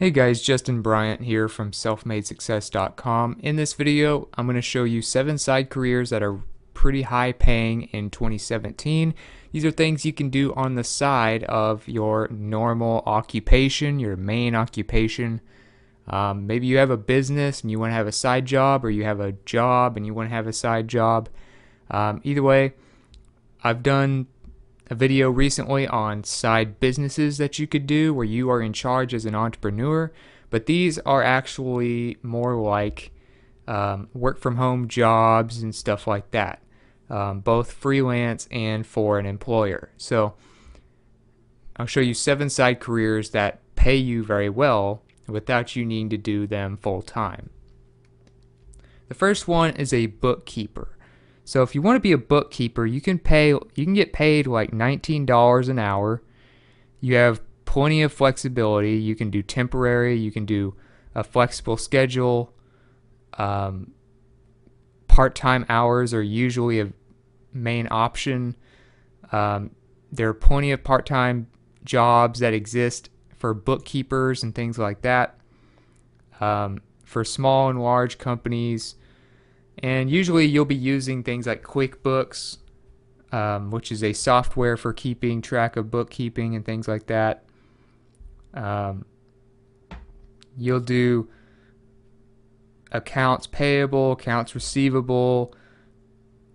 Hey guys, Justin Bryant here from selfmadesuccess.com. In this video, I'm going to show you 7 side careers that are pretty high paying in 2017. These are things you can do on the side of your normal occupation, your main occupation. Maybe you have a business and you want to have a side job, or you have a job and you want to have a side job. Either way, I've done a video recently on side businesses that you could do where you are in charge as an entrepreneur, but these are actually more like work from home jobs and stuff like that, both freelance and for an employer. So I'll show you 7 side careers that pay you very well without you needing to do them full time. The first one is a bookkeeper. So if you want to be a bookkeeper, you can get paid like $19 an hour. You have plenty of flexibility. You can do temporary, you can do a flexible schedule. Part-time hours are usually a main option. There are plenty of part-time jobs that exist for bookkeepers and things like that, for small and large companies. And usually you'll be using things like QuickBooks, which is a software for keeping track of bookkeeping and things like that. You'll do accounts payable, accounts receivable,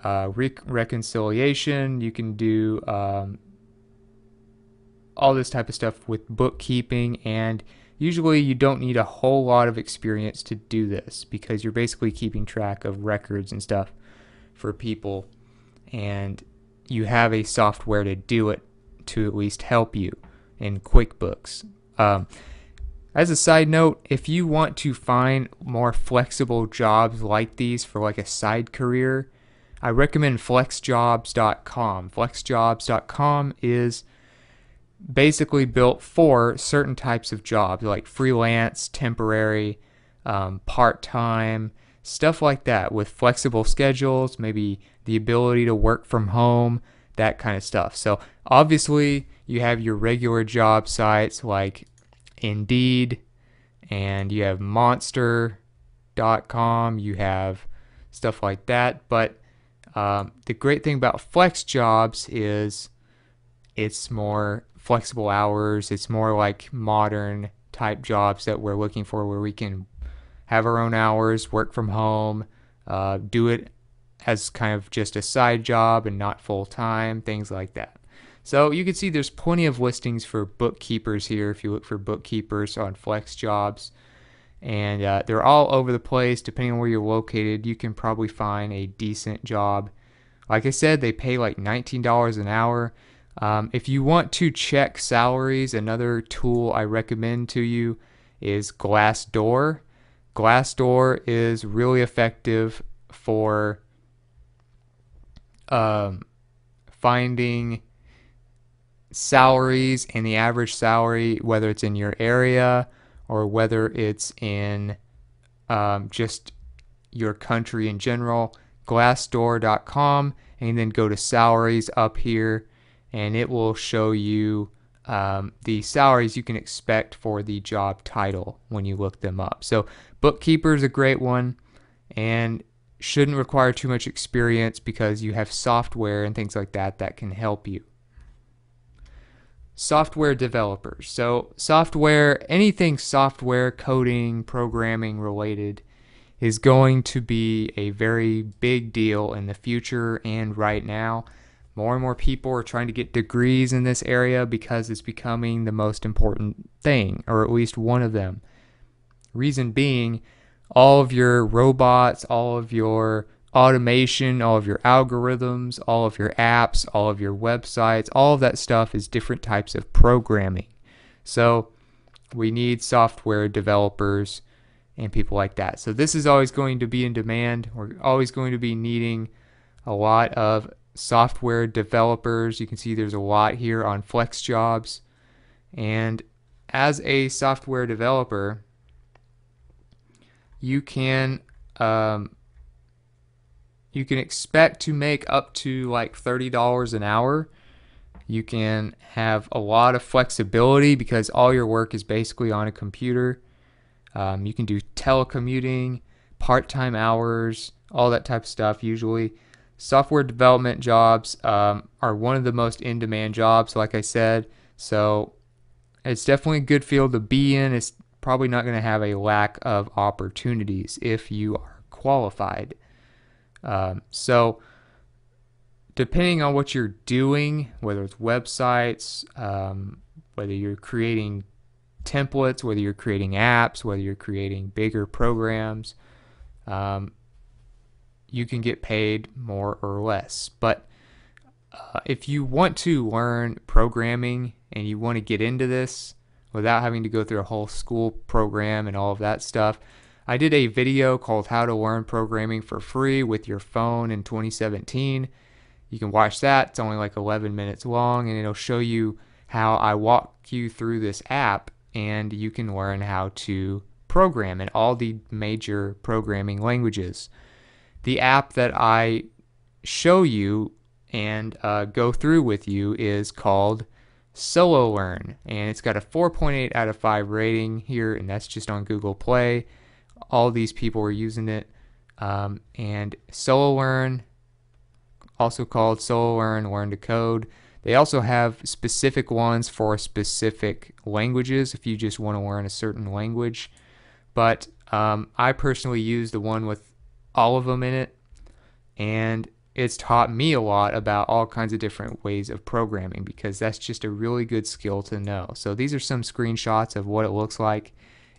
reconciliation. You can do all this type of stuff with bookkeeping, and usually you don't need a whole lot of experience to do this because you're basically keeping track of records and stuff for people, and you have a software to do it to at least help you in QuickBooks. As a side note, if you want to find more flexible jobs like these for like a side career, I recommend flexjobs.com. Flexjobs.com is basically built for certain types of jobs like freelance, temporary, part-time, stuff like that, with flexible schedules, maybe the ability to work from home, that kind of stuff. So obviously you have your regular job sites like Indeed, and you have monster.com, you have stuff like that. But the great thing about flex jobs is it's more flexible hours. It's more like modern type jobs that we're looking for, where we can have our own hours, work from home, do it as kind of just a side job and not full time, things like that. So you can see there's plenty of listings for bookkeepers here if you look for bookkeepers on Flex Jobs. And they're all over the place. Depending on where you're located, you can probably find a decent job. Like I said, they pay like $19 an hour. If you want to check salaries, another tool I recommend to you is Glassdoor. Glassdoor is really effective for finding salaries and the average salary, whether it's in your area or whether it's in just your country in general. Glassdoor.com, and then go to salaries up here, and it will show you the salaries you can expect for the job title when you look them up. So bookkeeper is a great one, and shouldn't require too much experience because you have software and things like that that can help you. Software developers. So software, anything software, coding, programming related is going to be a very big deal in the future and right now. More and more people are trying to get degrees in this area because it's becoming the most important thing, or at least one of them. Reason being, all of your robots, all of your automation, all of your algorithms, all of your apps, all of your websites, all of that stuff is different types of programming. So we need software developers and people like that. So this is always going to be in demand. We're always going to be needing a lot of software developers. You can see there's a lot here on FlexJobs. And as a software developer, you can expect to make up to like $30 an hour. You can have a lot of flexibility because all your work is basically on a computer. You can do telecommuting, part-time hours, all that type of stuff usually. Software development jobs are one of the most in-demand jobs, like I said. So it's definitely a good field to be in. It's probably not going to have a lack of opportunities if you are qualified. So depending on what you're doing, whether it's websites, whether you're creating templates, whether you're creating apps, whether you're creating bigger programs, you can get paid more or less. But if you want to learn programming and you want to get into this without having to go through a whole school program and all of that stuff, I did a video called How to Learn Programming for Free with Your Phone in 2017. You can watch that. It's only like 11 minutes long, and it'll show you how I walk you through this app, and you can learn how to program in all the major programming languages. The app that I show you and go through with you is called SoloLearn, and it's got a 4.8 out of 5 rating here, and that's just on Google Play. All these people are using it, and SoloLearn, also called SoloLearn Learn to Code. They also have specific ones for specific languages if you just want to learn a certain language. But I personally use the one with all of them in it, and it's taught me a lot about all kinds of different ways of programming because that's just a really good skill to know. So these are some screenshots of what it looks like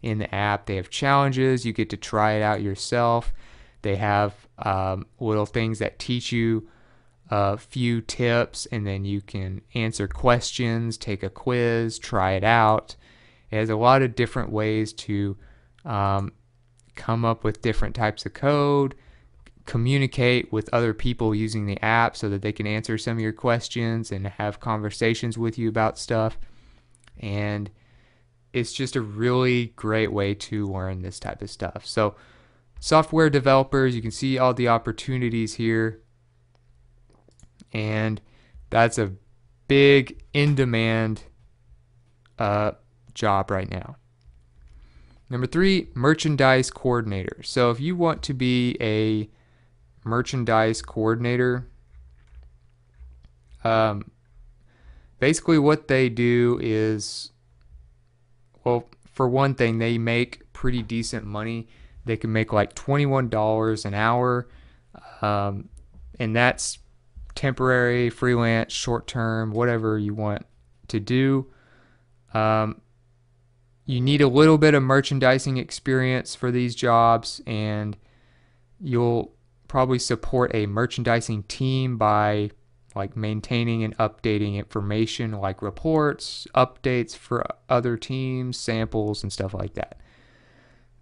in the app. They have challenges. You get to try it out yourself. They have little things that teach you a few tips, and then you can answer questions, take a quiz, try it out. It has a lot of different ways to come up with different types of code, communicate with other people using the app so that they can answer some of your questions and have conversations with you about stuff. And it's just a really great way to learn this type of stuff. So software developers, you can see all the opportunities here, and that's a big in-demand job right now. Number 3, merchandise coordinator. So if you want to be a merchandise coordinator, basically what they do is, well, for one thing, they make pretty decent money. They can make like $21 an hour, and that's temporary, freelance, short-term, whatever you want to do. You need a little bit of merchandising experience for these jobs, and you'll probably support a merchandising team by like maintaining and updating information like reports, updates for other teams, samples, and stuff like that.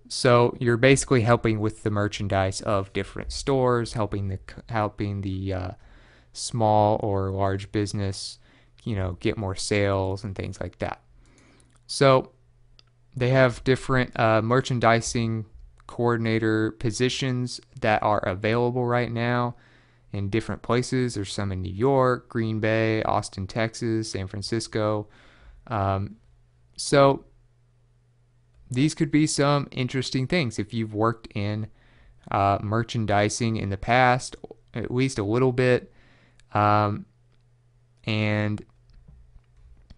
So you're basically helping with the merchandise of different stores, helping the small or large business, get more sales and things like that. So they have different merchandising coordinator positions that are available right now in different places. There's some in New York, Green Bay, Austin, Texas, San Francisco. So these could be some interesting things if you've worked in merchandising in the past, at least a little bit. And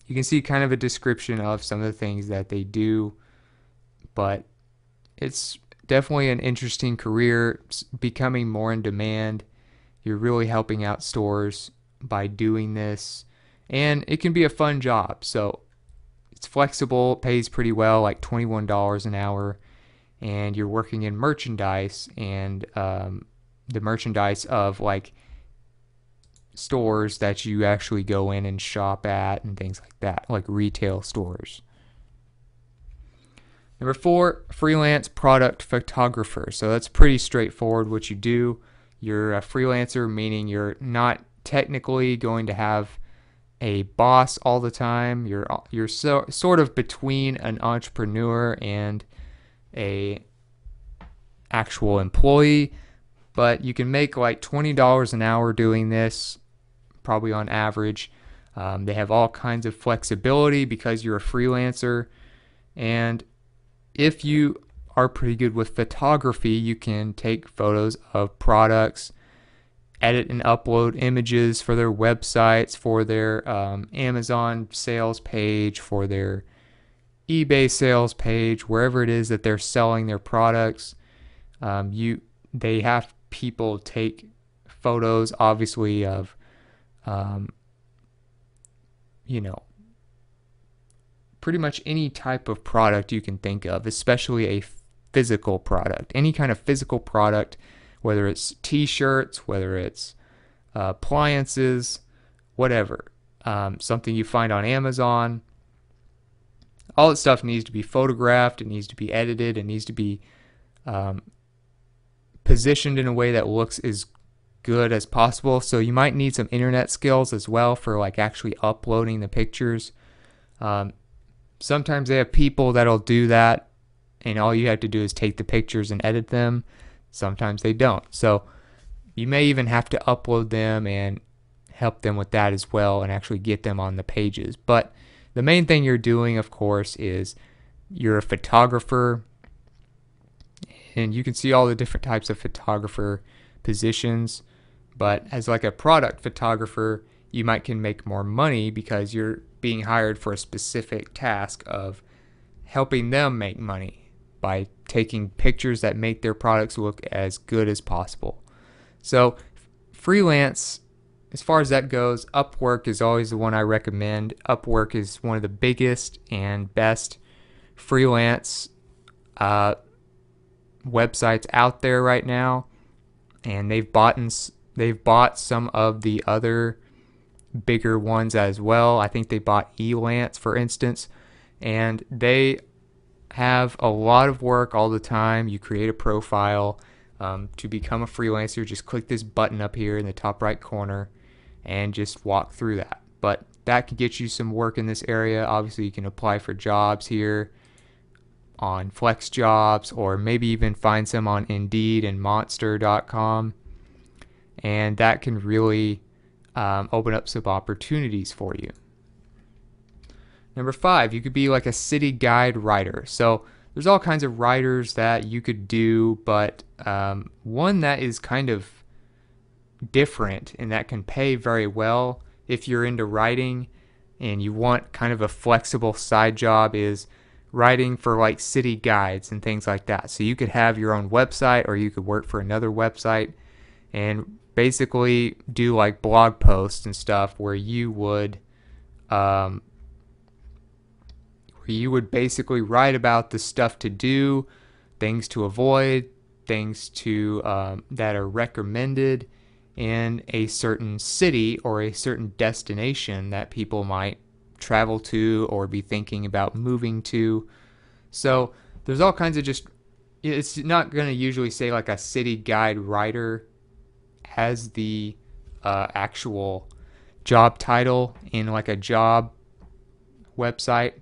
you can see kind of a description of some of the things that they do, but it's definitely an interesting career. It's becoming more in demand. You're really helping out stores by doing this, and it can be a fun job. So it's flexible, pays pretty well, like $21 an hour, and you're working in merchandise, and the merchandise of like stores that you actually go in and shop at and things like that, like retail stores. Number 4, freelance product photographer. So that's pretty straightforward what you do. You're a freelancer, meaning you're not technically going to have a boss all the time. You're sort of between an entrepreneur and a actual employee, but you can make like $20 an hour doing this, probably on average. They have all kinds of flexibility because you're a freelancer. And if you are pretty good with photography, you can take photos of products, edit and upload images for their websites, for their Amazon sales page, for their eBay sales page, wherever it is that they're selling their products. They have people take photos, obviously, of pretty much any type of product you can think of, especially a physical product. Any kind of physical product, whether it's t-shirts, whether it's appliances, whatever. Something you find on Amazon. All that stuff needs to be photographed, it needs to be edited, it needs to be positioned in a way that looks as good as possible. So you might need some internet skills as well for like actually uploading the pictures. Sometimes they have people that'll do that, and all you have to do is take the pictures and edit them. Sometimes they don't. So you may even have to upload them and help them with that as well and actually get them on the pages. But the main thing you're doing, of course, is you're a photographer, and you can see all the different types of photographer positions. But as like a product photographer, you can make more money because you're being hired for a specific task of helping them make money by taking pictures that make their products look as good as possible. So freelance, as far as that goes, Upwork is always the one I recommend. Upwork is one of the biggest and best freelance websites out there right now, and they've bought some of the other bigger ones as well. I think they bought Elance, for instance, and they have a lot of work all the time. You create a profile to become a freelancer. Just click this button up here in the top right corner and just walk through that. But that could get you some work in this area. Obviously, you can apply for jobs here on FlexJobs, or maybe even find some on Indeed and Monster.com, and that can really open up some opportunities for you. Number 5, you could be like a city guide writer. So there's all kinds of writers that you could do, but one that is kind of different and that can pay very well if you're into writing and you want kind of a flexible side job is writing for like city guides and things like that. So you could have your own website, or you could work for another website and basically do like blog posts and stuff where you would basically write about the stuff to do, things to avoid, things to that are recommended in a certain city or a certain destination that people might travel to or be thinking about moving to. So there's all kinds of it's not going to usually say like a city guide writer as the actual job title in like a job website.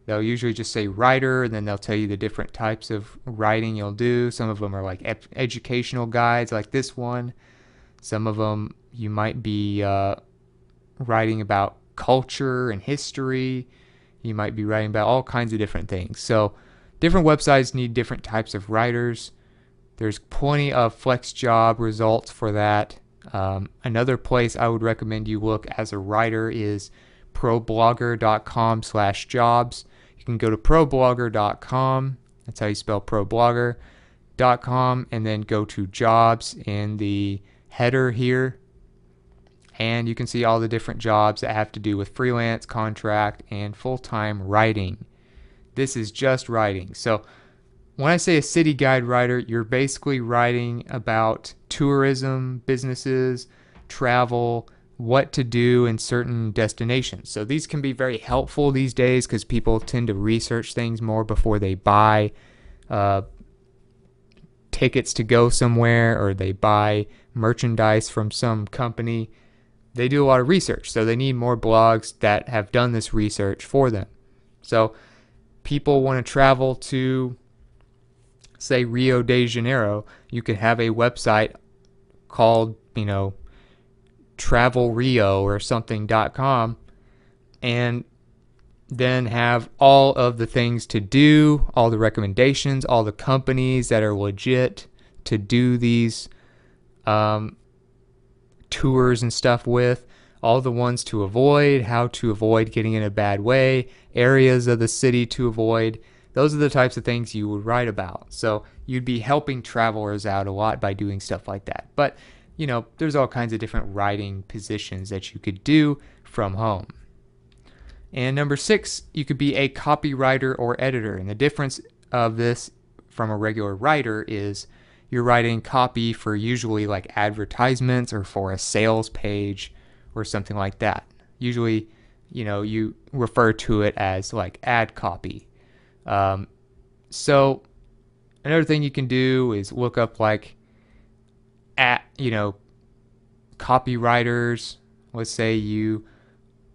They'll usually just say writer, and then they'll tell you the different types of writing you'll do. Some of them are like educational guides like this one. Some of them you might be writing about culture and history. You might be writing about all kinds of different things. So different websites need different types of writers. There's plenty of FlexJob results for that. Another place I would recommend you look as a writer is ProBlogger.com/jobs. You can go to ProBlogger.com. That's how you spell ProBlogger.com, and then go to jobs in the header here. And you can see all the different jobs that have to do with freelance, contract, and full-time writing. This is just writing. So when I say a city guide writer, you're basically writing about tourism, businesses, travel, what to do in certain destinations. So these can be very helpful these days because people tend to research things more before they buy tickets to go somewhere, or they buy merchandise from some company. They do a lot of research, so they need more blogs that have done this research for them. So people want to travel to, say, Rio de Janeiro. You could have a website called, Travel Rio or something.com, and then have all of the things to do, all the recommendations, all the companies that are legit to do these tours and stuff with, all the ones to avoid, how to avoid getting in a bad way, areas of the city to avoid. Those are the types of things you would write about. So you'd be helping travelers out a lot by doing stuff like that. But, you know, there's all kinds of different writing positions that you could do from home. And number 6, you could be a copywriter or editor. And the difference of this from a regular writer is you're writing copy for usually like advertisements or for a sales page or something like that. Usually, you know, you refer to it as like ad copy. So another thing you can do is look up like copywriters. Let's say you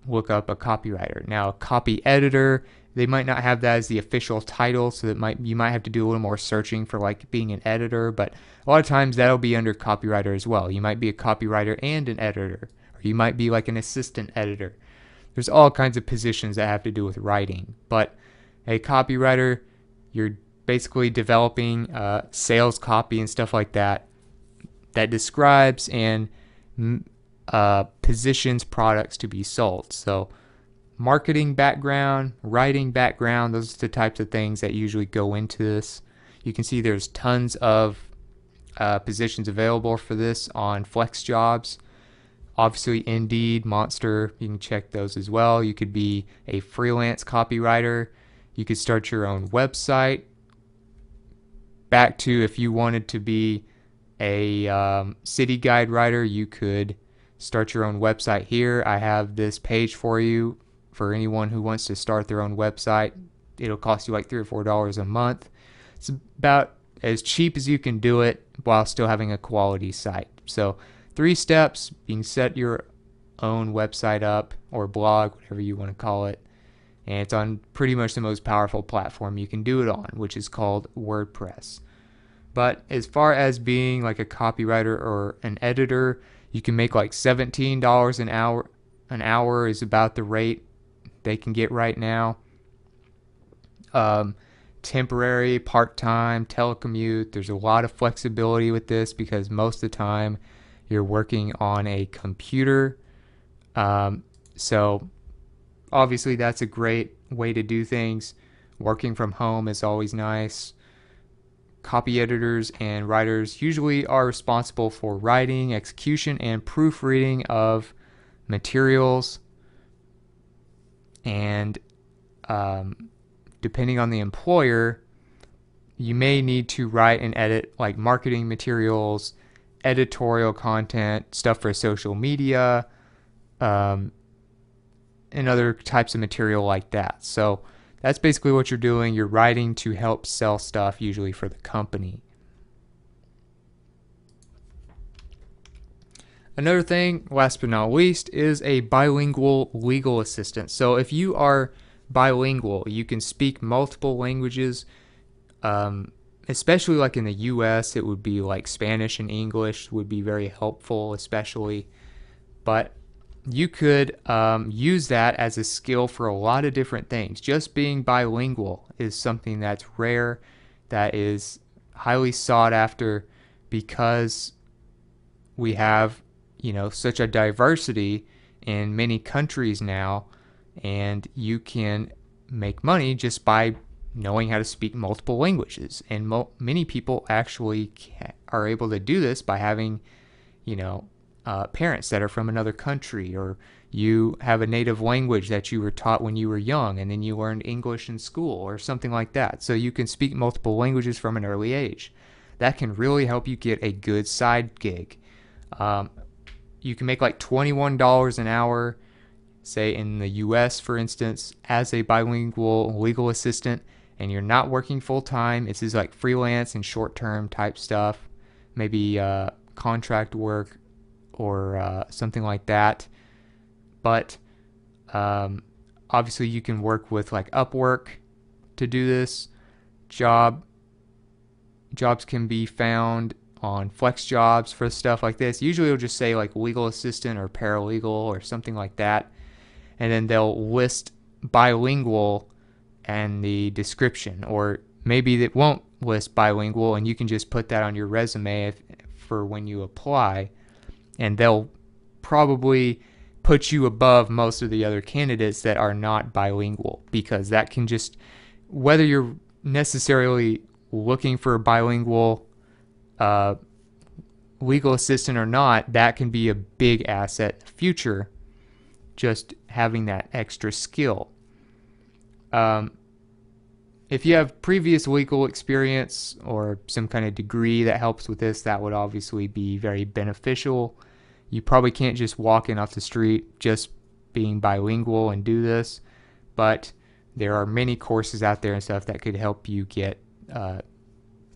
look up a copywriter. Now, a copy editor, they might not have that as the official title, so you might have to do a little more searching for like being an editor, but a lot of times that'll be under copywriter as well. You might be a copywriter and an editor, or you might be like an assistant editor. There's all kinds of positions that have to do with writing, but a copywriter, you're basically developing sales copy and stuff like that that describes and positions products to be sold. So marketing background, writing background, those are the types of things that usually go into this. You can see there's tons of positions available for this on FlexJobs. Obviously, Indeed, Monster, you can check those as well. You could be a freelance copywriter. You could start your own website. Back to if you wanted to be a city guide writer, you could start your own website here. I have this page for you for anyone who wants to start their own website. It'll cost you like $3 or $4 a month. It's about as cheap as you can do it while still having a quality site. So 3 steps: you can set your own website up or blog, whatever you want to call it. And it's on pretty much the most powerful platform you can do it on, which is called WordPress. But as far as being like a copywriter or an editor, you can make like $17 an hour. An hour is about the rate they can get right now. Temporary, part-time, telecommute. There's a lot of flexibility with this because most of the time you're working on a computer. So obviously that's a great way to do things. Working from home is always nice. Copy editors and writers usually are responsible for writing, execution, and proofreading of materials. And depending on the employer, you may need to write and edit like marketing materials, editorial content, stuff for social media, and other types of material like that. So that's basically what you're doing. You're writing to help sell stuff, usually for the company. Another thing, last but not least, is a bilingual legal assistant. So if you are bilingual, you can speak multiple languages, especially like in the US, it would be like Spanish and English would be very helpful, especially. But you could use that as a skill for a lot of different things. Just being bilingual is something that's rare, that is highly sought after, because we have, you know, such a diversity in many countries now, and you can make money just by knowing how to speak multiple languages. And many people actually are able to do this by having, you know, parents that are from another country, or you have a native language that you were taught when you were young and then you learned English in school or something like that. So you can speak multiple languages from an early age. That can really help you get a good side gig. You can make like $21 an hour, say in the US, for instance, as a bilingual legal assistant, and you're not working full time. This is like freelance and short-term type stuff, maybe contract work or something like that. But obviously you can work with like Upwork to do this. Jobs can be found on FlexJobs for stuff like this. Usually it'll just say like legal assistant or paralegal or something like that. and then they'll list bilingual and the description, or maybe it won't list bilingual and you can just put that on your resume for when you apply, and they'll probably put you above most of the other candidates that are not bilingual, because that can just, whether you're necessarily looking for a bilingual legal assistant or not, that can be a big asset in the future, just having that extra skill. If you have previous legal experience or some kind of degree that helps with this, that would obviously be very beneficial. You probably can't just walk in off the street just being bilingual and do this, but there are many courses out there and stuff that could help you get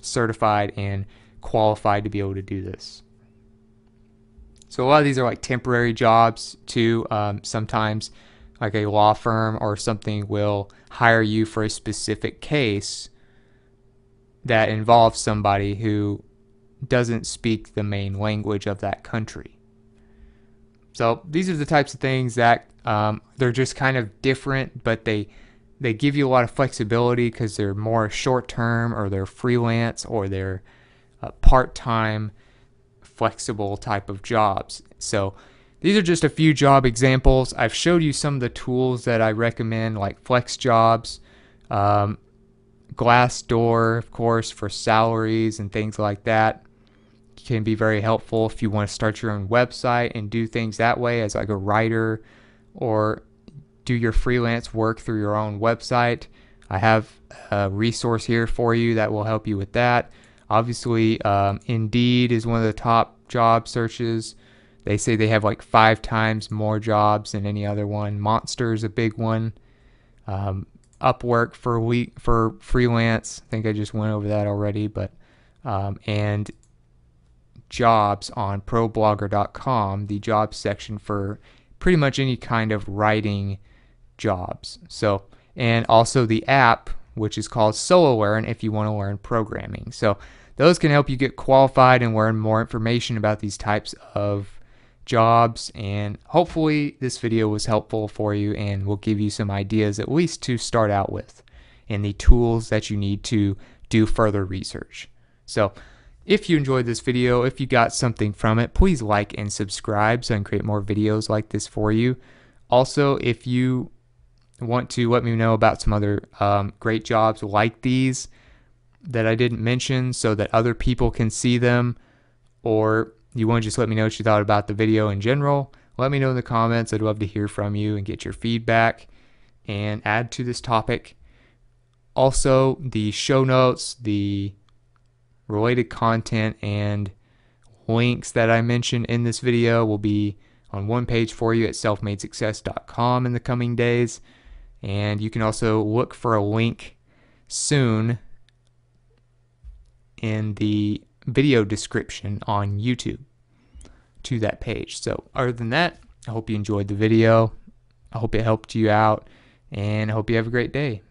certified and qualified to be able to do this. So a lot of these are like temporary jobs too. Sometimes like a law firm or something will hire you for a specific case that involves somebody who doesn't speak the main language of that country. So these are the types of things that they're just kind of different, but they give you a lot of flexibility because they're more short-term, or they're freelance, or they're part-time, flexible type of jobs. So these are just a few job examples. I've showed you some of the tools that I recommend, like FlexJobs, Glassdoor, of course, for salaries and things like that. Can be very helpful if you want to start your own website and do things that way as like a writer, or do your freelance work through your own website. I have a resource here for you that will help you with that. Obviously, Indeed is one of the top job searches. They say they have like 5 times more jobs than any other one. Monster is a big one. Upwork for freelance. I think I just went over that already, but and jobs on ProBlogger.com, the jobs section for pretty much any kind of writing jobs. So, and also the app, which is called SoloLearn, if you want to learn programming. So those can help you get qualified and learn more information about these types of jobs. And hopefully this video was helpful for you and will give you some ideas, at least to start out with, and the tools that you need to do further research. So if you enjoyed this video, if you got something from it, please like and subscribe so I can create more videos like this for you. Also, if you want to let me know about some other great jobs like these that I didn't mention so that other people can see them, or you want to just let me know what you thought about the video in general, let me know in the comments. I'd love to hear from you and get your feedback and add to this topic. Also, the show notes, the related content, and links that I mentioned in this video will be on one page for you at selfmadesuccess.com in the coming days. And you can also look for a link soon in the video description on YouTube to that page. So other than that, I hope you enjoyed the video. I hope it helped you out, and I hope you have a great day.